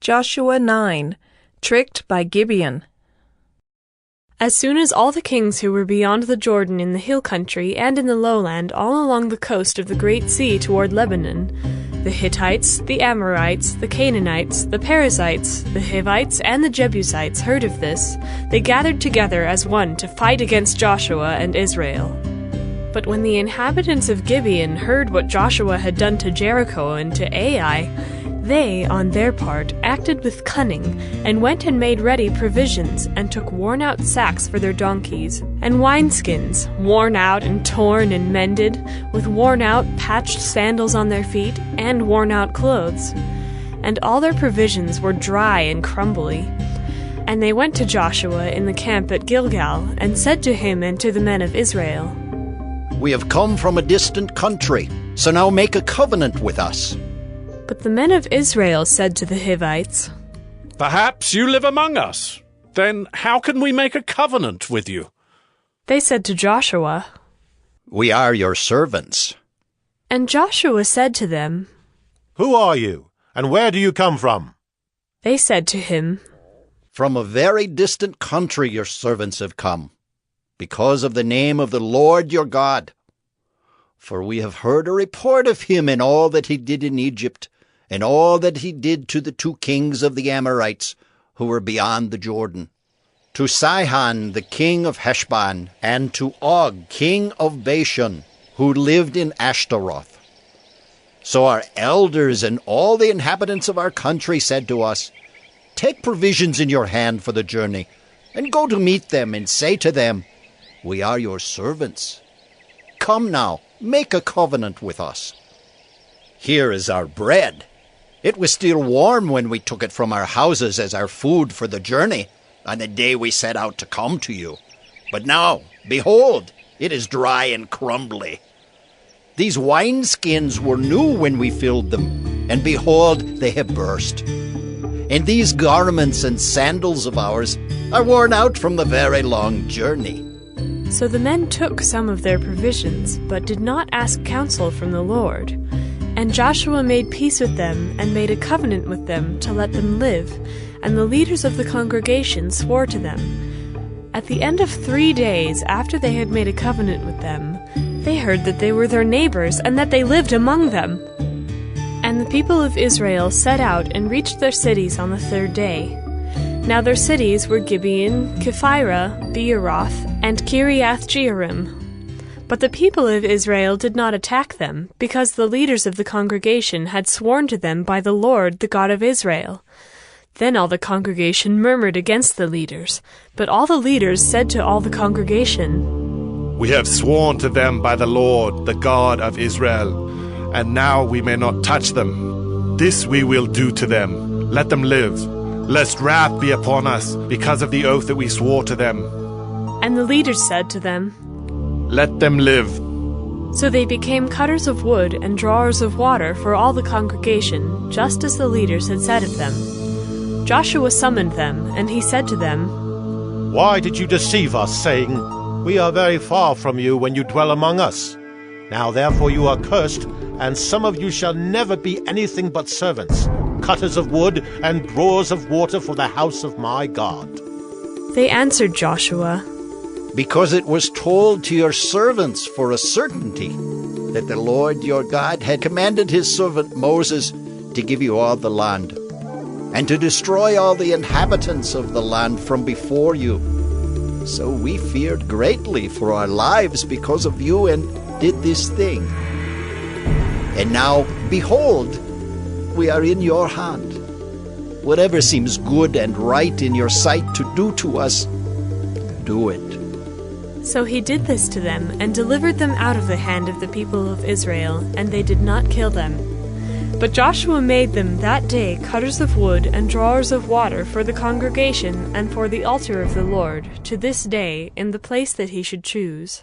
Joshua 9. Tricked by Gibeon. As soon as all the kings who were beyond the Jordan in the hill country and in the lowland all along the coast of the great sea toward Lebanon, the Hittites, the Amorites, the Canaanites, the Perizzites, the Hivites, and the Jebusites heard of this, they gathered together as one to fight against Joshua and Israel. But when the inhabitants of Gibeon heard what Joshua had done to Jericho and to Ai, they, on their part, acted with cunning, and went and made ready provisions, and took worn-out sacks for their donkeys, and wineskins, worn out and torn and mended, with worn-out patched sandals on their feet, and worn-out clothes. And all their provisions were dry and crumbly. And they went to Joshua in the camp at Gilgal, and said to him and to the men of Israel, "We have come from a distant country, so now make a covenant with us." But the men of Israel said to the Hivites, "Perhaps you live among us. Then how can we make a covenant with you?" They said to Joshua, "We are your servants." And Joshua said to them, "Who are you, and where do you come from?" They said to him, "From a very distant country your servants have come, because of the name of the Lord your God. For we have heard a report of him and all that he did in Egypt, and all that he did to the 2 kings of the Amorites who were beyond the Jordan, to Sihon the king of Heshbon, and to Og king of Bashan, who lived in Ashtaroth. So our elders and all the inhabitants of our country said to us, 'Take provisions in your hand for the journey, and go to meet them, and say to them, We are your servants. Come now, make a covenant with us. Here is our bread. It was still warm when we took it from our houses as our food for the journey on the day we set out to come to you. But now, behold, it is dry and crumbly. These wineskins were new when we filled them, and behold, they have burst. And these garments and sandals of ours are worn out from the very long journey." So the men took some of their provisions, but did not ask counsel from the Lord. And Joshua made peace with them, and made a covenant with them to let them live, and the leaders of the congregation swore to them. At the end of 3 days after they had made a covenant with them, they heard that they were their neighbors, and that they lived among them. And the people of Israel set out and reached their cities on the 3rd day. Now their cities were Gibeon, Kephirah, Beeroth, and Kiriath-Jearim. But the people of Israel did not attack them, because the leaders of the congregation had sworn to them by the Lord, the God of Israel. Then all the congregation murmured against the leaders, but all the leaders said to all the congregation, "We have sworn to them by the Lord, the God of Israel, and now we may not touch them. This we will do to them. Let them live, lest wrath be upon us because of the oath that we swore to them." And the leaders said to them, "Let them live." So they became cutters of wood and drawers of water for all the congregation, just as the leaders had said of them. Joshua summoned them, and he said to them, "Why did you deceive us, saying, 'We are very far from you when you dwell among us'? Now therefore you are cursed, and some of you shall never be anything but servants, cutters of wood and drawers of water for the house of my God." They answered Joshua, "Because it was told to your servants for a certainty that the Lord your God had commanded his servant Moses to give you all the land, and to destroy all the inhabitants of the land from before you. So we feared greatly for our lives because of you and did this thing. And now, behold, we are in your hand. Whatever seems good and right in your sight to do to us, do it." So he did this to them, and delivered them out of the hand of the people of Israel, and they did not kill them. But Joshua made them that day cutters of wood and drawers of water for the congregation and for the altar of the Lord, to this day, in the place that he should choose.